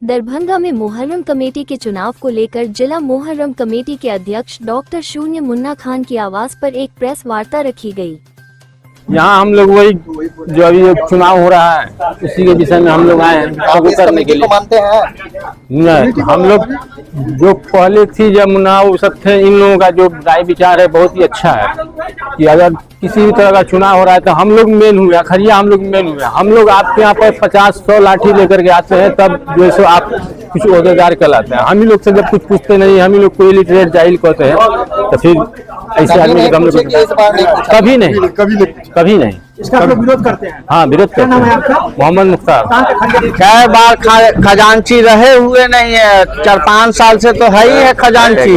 दरभंगा में मुहर्रम कमेटी के चुनाव को लेकर जिला मुहर्रम कमेटी के अध्यक्ष डॉक्टर शून्य मुन्ना खान की आवाज पर एक प्रेस वार्ता रखी गई। यहाँ हम लोग वही जो अभी चुनाव हो रहा है उसी के विषय में हम लोग आए हैं करने के लिए। मानते हैं नहीं, हम लोग जो पहले थी जब मुन्ना वो सब थे, इन लोगों का जो राय विचार है बहुत ही अच्छा है कि अगर किसी भी तरह का चुनाव हो रहा है तो हम लोग मेन हुए, अखरिया हम लोग मेन हुए। हम लोग आपके यहाँ पर 50-100 लाठी लेकर के आते हैं, तब जो है आप कुछ ओहदेदार कहलाते हैं। हम ही लोग से जब कुछ पूछते नहीं, हम ही लोग कोई लिटरेट जाहिल कहते हैं, तो फिर ऐसे आदमी हम लोग कभी नहीं इसका आप लोग विरोध करते हैं। हाँ, विरोध करते हैं। मोहम्मद मुख्तार कई बार खजांची रहे हुए नहीं है, 4-5 साल से तो है ही है खजांची।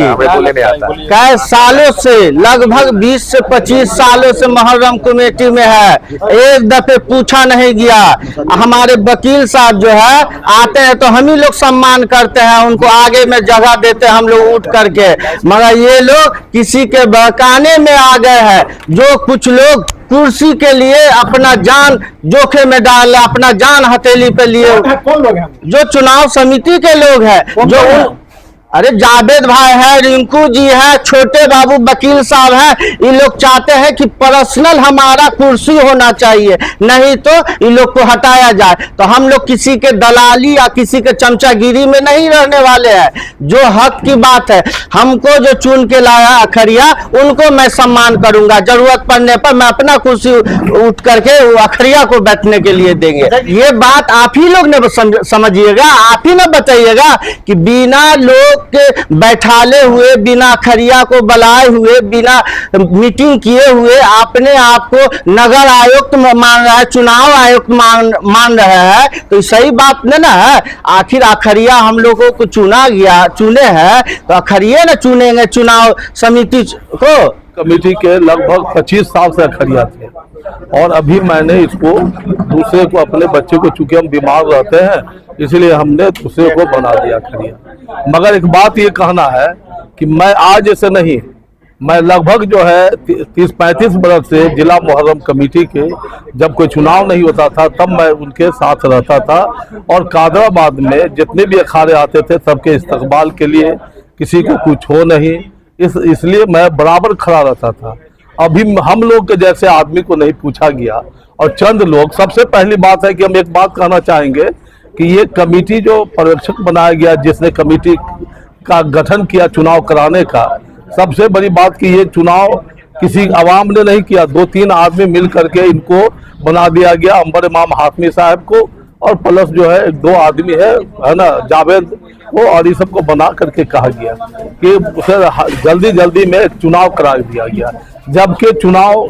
कई सालों से, लगभग 20 से 25 सालों से मुहर्रम कमेटी में है, एक दफे पूछा नहीं गया। हमारे वकील साहब जो है आते हैं तो हम ही लोग सम्मान करते हैं, उनको आगे में जगह देते हैं हम लोग उठ करके, मगर ये लोग किसी के बहकाने में आ गए हैं। जो कुछ लोग कुर्सी के लिए अपना जान जोखिम में डाल, अपना जान हथेली पे लिए, कौन लोग हैं? जो चुनाव समिति के लोग हैं, जो अरे जावेद भाई है, रिंकू जी है, छोटे बाबू वकील साहब हैं। ये लोग चाहते हैं कि पर्सनल हमारा कुर्सी होना चाहिए, नहीं तो इन लोग को हटाया जाए। तो हम लोग किसी के दलाली या किसी के चमचागिरी में नहीं रहने वाले हैं। जो हक की बात है, हमको जो चुन के लाया अखरिया, उनको मैं सम्मान करूंगा। जरूरत पड़ने पर मैं अपना कुर्सी उठ करके अखरिया को बैठने के लिए देंगे। ये बात आप ही लोग ने समझिएगा, आप ही ना बताइएगा कि बिना लोग के बैठाले हुए, बिना खरिया को बुलाए हुए, बिना मीटिंग किए हुए अपने आप को नगर आयुक्त मान रहा है, चुनाव आयुक्त मान रहा है, तो सही बात नहीं ना है। आखिर अखरिया हम लोगों को चुने हैं तो अखरिया ना चुनेंगे चुनाव समिति को। कमेटी के लगभग 25 साल से अखरिया थे, और अभी मैंने इसको दूसरे को, अपने बच्चे को, चूंकि हम बीमार रहते हैं इसलिए हमने दूसरे को बना दिया अखरिया। मगर एक बात ये कहना है कि मैं आज ऐसे नहीं, मैं लगभग जो है 30-35 बरस से जिला मुहर्रम कमेटी के, जब कोई चुनाव नहीं होता था तब मैं उनके साथ रहता था, और कादराबाद में जितने भी अखाड़े आते थे सबके इस्तकबाल के लिए, किसी को कुछ हो नहीं, इसलिए मैं बराबर खड़ा रहता था। अभी हम लोग के जैसे आदमी को नहीं पूछा गया, और चंद लोग। सबसे पहली बात है कि हम एक बात कहना चाहेंगे कि ये कमेटी जो पर्यवेक्षक बनाया गया, जिसने कमेटी का गठन किया चुनाव कराने का, सबसे बड़ी बात कि ये चुनाव किसी आवाम ने नहीं किया, 2-3 आदमी मिल करके इनको बना दिया गया। अंबर इमाम हाशमी साहब को, और प्लस जो है 2 आदमी है ना, जावेद को, और ये सबको बना करके कहा गया कि उसे जल्दी में चुनाव करा दिया गया। जबकि चुनाव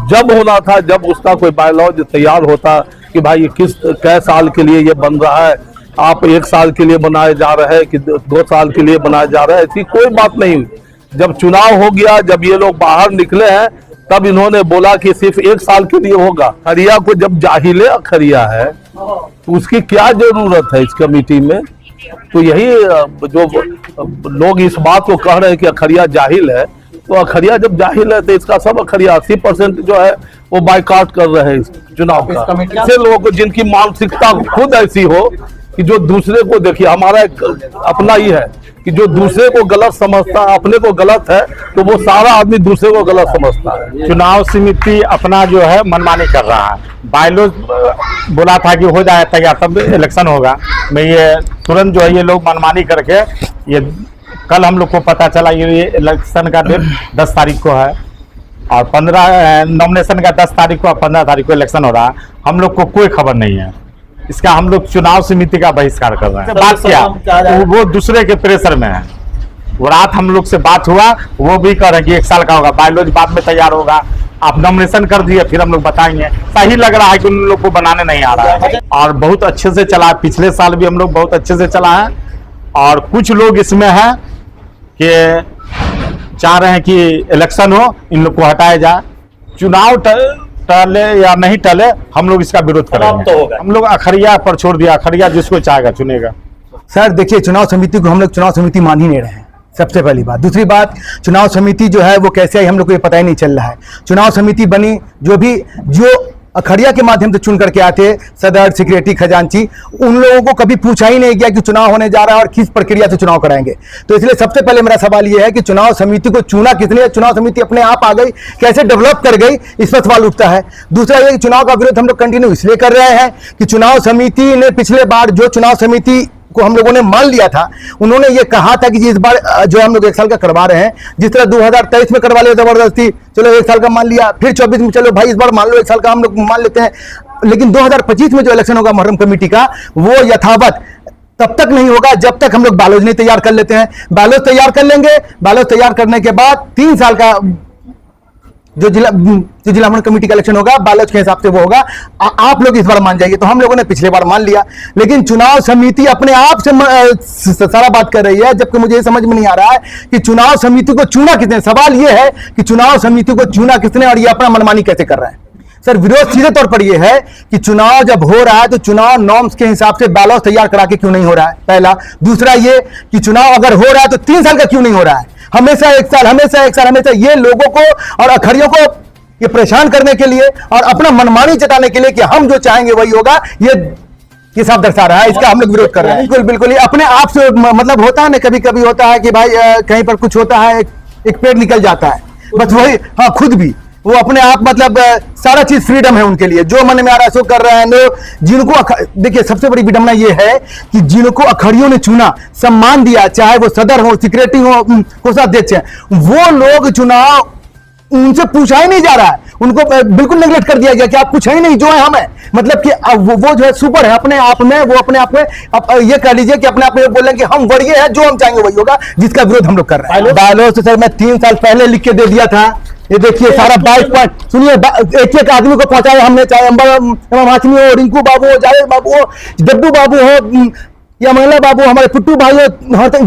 जब होना था, जब उसका कोई बायलॉ तैयार होता कि भाई कै साल के लिए ये बन रहा है, आप 1 साल के लिए बनाए जा रहे हैं कि 2 साल के लिए बनाया जा रहा है, ऐसी कोई बात नहीं हुई। जब चुनाव हो गया, जब ये लोग बाहर निकले हैं, तब इन्होंने बोला कि सिर्फ 1 साल के लिए होगा। अखरिया को जब जाहिल अखरिया है तो उसकी क्या जरूरत है इस कमेटी में? तो यही जो लोग इस बात को कह रहे हैं कि अखरिया जाहिल है, तो अखरिया जब जाहिल है तो इसका सब अखरिया 80% जो है वो बाइकाट कर रहे हैं इस चुनाव का। ऐसे लोगों को जिनकी मानसिकता खुद ऐसी हो कि जो दूसरे को, देखिए हमारा एक अपना ही है कि जो दूसरे को गलत समझता है, अपने को गलत है, तो वो सारा आदमी दूसरे को गलत समझता है। चुनाव समिति अपना जो है मनमानी कर रहा है। बायलॉ बोला था कि हो जाए तैयार तब इलेक्शन होगा, मैं ये तुरंत जो है ये लोग मनमानी करके, ये कल हम लोग को पता चला ये इलेक्शन का डेट 10 तारीख को है, और 15 नॉमिनेशन का 10 तारीख को और 15 तारीख को इलेक्शन हो रहा है। हम लोग को कोई खबर नहीं है इसका, हम लोग चुनाव समिति का बहिष्कार कर रहे हैं। बात क्या, वो दूसरे के प्रेशर में है। वो रात हम लोग से बात हुआ, वो भी कह रहे हैं कि 1 साल का होगा, बायलॉज बाद में तैयार होगा, आप नॉमिनेशन कर दिए फिर हम लोग बताएंगे। सही लग रहा है कि उन लोग को बनाने नहीं आ रहा है, और बहुत अच्छे से चला। पिछले साल भी हम लोग बहुत अच्छे से चला है, और कुछ लोग इसमें है कि चाह रहे हैं कि इलेक्शन हो, इन लोग को हटाया जाए। चुनाव टले या नहीं टले, हम लोग इसका विरोध करेंगे। हम लोग अखरिया पर छोड़ दिया, अखरिया जिसको चाहेगा चुनेगा। सर देखिए, चुनाव समिति को हम लोग चुनाव समिति मान ही नहीं रहे हैं, सबसे पहली बात। दूसरी बात, चुनाव समिति जो है वो कैसे आई हम लोग को ये पता ही नहीं चल रहा है। चुनाव समिति बनी जो अखड़िया के माध्यम से चुन करके आते, सदर, सेक्रेटरी, खजांची, उन लोगों को कभी पूछा ही नहीं गया कि चुनाव होने जा रहा है और किस प्रक्रिया से चुनाव कराएंगे। तो इसलिए सबसे पहले मेरा सवाल ये है कि चुनाव समिति को चुना किसने? चुनाव समिति अपने आप आ गई, कैसे डेवलप कर गई, इस पर सवाल उठता है। दूसरा ये, चुनाव का विरोध हम लोग कंटिन्यू इसलिए कर रहे हैं कि चुनाव समिति ने पिछले बार जो चुनाव समिति को हम लोगों ने मान लिया था, उन्होंने ये कहा था कि इस बार जो हम लोग 1 साल का करवा रहे हैं, जिस तरह 2023 में करवा लिया जबरदस्ती, चलो 1 साल का मान लिया, फिर 24 में चलो भाई इस बार मान लो 1 साल का हम लोग मान लेते हैं, लेकिन 2025 में जो इलेक्शन होगा मुहर्रम कमेटी का, वो यथावत तब तक नहीं होगा जब तक हम लोग बालोज नहीं तैयार कर लेते हैं। बालोज तैयार कर लेंगे, बालोज तैयार करने के बाद 3 साल का जो जिला मंडल कमेटी का इलेक्शन होगा, बालोज के हिसाब से वो होगा। आप लोग इस बार मान जाइए। तो हम लोगों ने पिछले बार मान लिया, लेकिन चुनाव समिति अपने आप से सारा बात कर रही है, जबकि मुझे ये समझ में नहीं आ रहा है कि चुनाव समिति को चुना किसने। सवाल ये है कि चुनाव समिति को चुना किसने और ये अपना मनमानी कैसे कर रहे हैं। सर, विरोध सीधे तौर पर यह है कि चुनाव जब हो रहा है तो चुनाव नॉर्म्स के हिसाब से बैलेंस तैयार करा के क्यों नहीं हो रहा है, पहला। दूसरा ये कि चुनाव अगर हो रहा है तो 3 साल का क्यों नहीं हो रहा है, हमेशा 1 साल, हमेशा 1 साल, हमेशा। ये लोगों को और अखड़ियों को ये परेशान करने के लिए और अपना मनमानी जताने के लिए कि हम जो चाहेंगे वही होगा, ये सब दर्शा रहा है। इसका हम लोग विरोध कर रहे हैं। बिल्कुल बिल्कुल, ये अपने आप से मतलब होता है ना, कभी कभी होता है कि भाई कहीं पर कुछ होता है, एक पेड़ निकल जाता है, बस वही। हाँ, खुद भी वो अपने आप मतलब सारा चीज फ्रीडम है उनके लिए, जो मन में आ रहा है सो कर रहे हैं। जिनको देखिए, सबसे बड़ी विडंबना ये है कि जिनको अखड़ियों ने चुना, सम्मान दिया, चाहे वो सदर हो, सेक्रेटरी हो, कोषाध्यक्ष है, वो लोग चुनाव उनसे पूछा ही नहीं जा रहा है, उनको बिल्कुल नेगलेक्ट कर दिया गया कि आप कुछ है ही नहीं, जो है हम है। मतलब कि वो जो है सुपर है अपने आप में, वो अपने आप में ये कह लीजिए कि अपने आप में बोलें कि हम वर्गीय है, जो हम चाहेंगे वही होगा, जिसका विरोध हम लोग कर रहे हैं। बालोज से सर मैं 3 साल पहले लिख के दे दिया था। ये देखिए सारा 22 पॉइंट, सुनिए, एक आदमी को पहुंचाया हमने, चाहे इमाम हाशमी हो, रिंकू बाबू हो, जावेद बाबू हो, डब्बू बाबू हो या मंगला बाबू, हमारे पुट्टू भाई हो,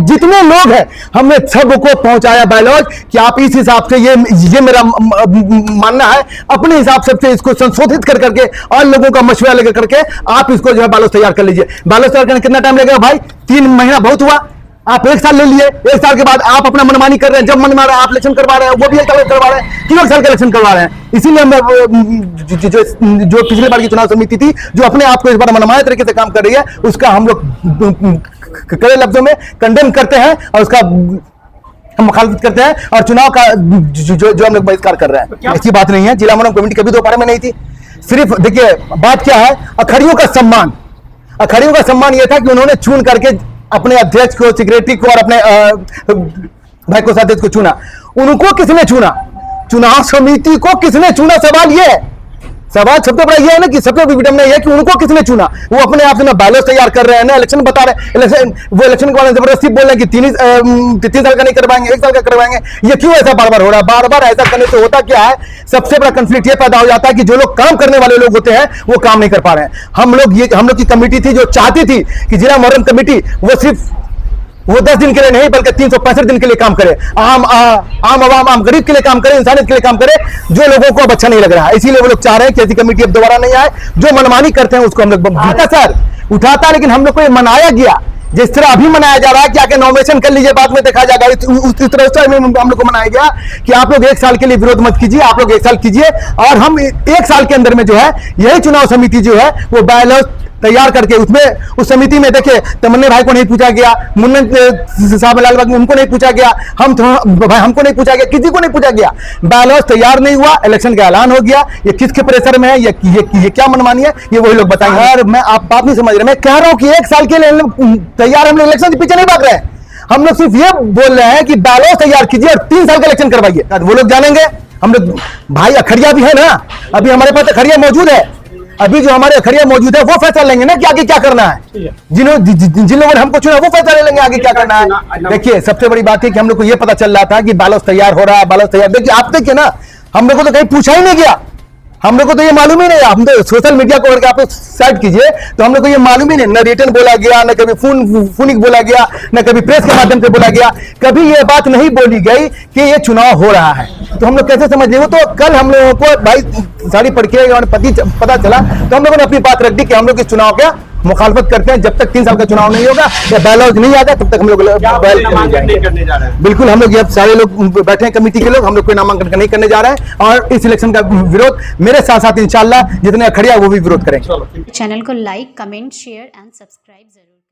जितने लोग हैं हमने सबको पहुंचाया बायलॉज कि आप इस हिसाब से, ये मेरा मानना है, अपने हिसाब से इसको संशोधित कर करके और लोगों का मशवरा लेकर करके आप इसको जो है बायलॉज तैयार कर लीजिए। बायलॉज तैयार करने कितना टाइम लगेगा भाई? 3 महीना बहुत हुआ। आप 1 साल ले लिए, 1 साल के बाद आप अपना मनमानी कर रहे हैं, जब मन मार रहा है आप इलेक्शन करवा रहे हैं, वो भी 1 साल करवा रहे हैं, 3 साल का इलेक्शन करवा रहे हैं। इसीलिए हम जो पिछले बार की चुनाव समिति थी, जो अपने आप को इस बार मनमाने तरीके से काम कर रही है, उसका हम लोग कड़े लफ्जों में कंडेम करते हैं और उसका हम मुखालफत करते हैं, और चुनाव का जो हम लोग बहिष्कार कर रहे हैं। ऐसी बात नहीं है, जिला मंडल कमेटी कभी दोबारा में नहीं थी। सिर्फ देखिए बात क्या है, अखड़ियों का सम्मान। अखड़ियों का सम्मान यह था कि उन्होंने चुन करके अपने अध्यक्ष को, सेक्रेटरी को और अपने भाई कोषाध्यक्ष को चुना। उनको किसने चुना? चुनाव समिति को किसने चुना? सवाल ये है, सवाल सबसे बड़ा ये है ना कि सबसे बड़ी विडंबना ये है कि उनको किसने चुना। वो अपने आप से ना बैलेंस तैयार कर रहे हैं ना इलेक्शन बता रहे हैं। वो इलेक्शन के बारे में जबरदस्ती बोल रहे हैं कि 3 साल का नहीं करवाएंगे, 1 साल का करवाएंगे। ये क्यों ऐसा बार बार हो रहा है? बार बार ऐसा करने से होता क्या है, सबसे बड़ा कंफ्लिक्ट ये पैदा हो जाता है कि जो लोग काम करने वाले लोग होते हैं वो काम नहीं कर पा रहे हैं। हम लोग की कमेटी थी जो चाहती थी कि जिला मुहर्रम कमेटी वो सिर्फ 10 दिन के लिए नहीं बल्कि 365 दिन के लिए काम करे, आम गरीब के लिए काम करे, इंसानियत के लिए काम करे, जो लोगों को अब अच्छा नहीं लग रहा है। इसीलिए वो लोग चाह रहे हैं कि ऐसी कमेटी अब दोबारा नहीं आए। जो मनमानी करते हैं उसको हम लोग सर उठाता, लेकिन हम लोग को ये मनाया गया जिस तरह अभी मनाया जा रहा है कि आके नॉमिनेशन कर लीजिए, बाद में देखा जाएगा। उस तरह हम लोग को मनाया गया कि आप लोग 1 साल के लिए विरोध मत कीजिए, आप लोग 1 साल कीजिए, और हम 1 साल के अंदर में जो है यही चुनाव समिति जो है वो बायलॉज तैयार करके, उसमें उस समिति में देखिए तमन्ने भाई को नहीं पूछा गया, मुन्नन साहब लालबाग में उनको नहीं पूछा गया, हमको नहीं पूछा गया, किसी को नहीं पूछा गया। बायलॉज तैयार नहीं हुआ, इलेक्शन का ऐलान हो गया। ये किसके प्रेशर में है, ये क्या मनमानी है, ये वही लोग बताएंगे। यार मैं आप बात नहीं समझ रहे, मैं कह रहा हूं कि 1 साल के लिए तैयार, हम लोग इलेक्शन के पीछे नहीं भाग रहे हैं। हम लोग सिर्फ ये बोल रहे हैं कि बायलॉज तैयार कीजिए और 3 साल का इलेक्शन करवाइए। वो लोग जानेंगे, हम लोग भाई अखड़िया भी है ना, अभी हमारे पास अखड़िया मौजूद है, अभी जो हमारे अखड़िया मौजूद है वो फैसला लेंगे ना कि आगे क्या करना है। जिन लोगों ने हमको चुना वो फैसला ले लेंगे आगे क्या करना है। देखिए सबसे बड़ी बात है कि हम लोग को ये पता चल रहा था कि बायलॉज तैयार हो रहा है, बायलॉज तैयार। देखिए आप देखिए ना, हम लोग को तो कहीं पूछा ही नहीं गया, हम लोग को तो ये मालूम ही नहीं। हम तो सोशल मीडिया को करके आप सर्च कीजिए तो हम लोग को ये मालूम ही नहीं, न रिटर्न बोला गया, न कभी फोनिक बोला गया, न कभी प्रेस के माध्यम से बोला गया, कभी ये बात नहीं बोली गई कि ये चुनाव हो रहा है। तो हम लोग कैसे समझ लेंगे? तो कल हम लोगों को भाई साड़ी पढ़ के पता चला तो हम लोगों ने अपनी बात रख दी कि हम लोग इस चुनाव का मुखालफत करते हैं। जब तक 3 साल का चुनाव नहीं होगा या बैलॉज नहीं आएगा तब तक हम लोग बिल्कुल, हम लोग ये सारे लोग बैठे हैं कमेटी के लोग, हम लोग कोई नामांकन नहीं करने जा रहे हैं और इस इलेक्शन का विरोध मेरे साथ साथ इंशाल्लाह जितने अखड़िया वो भी विरोध करेंगे। चैनल को like, comment, share and subscribe जरूर।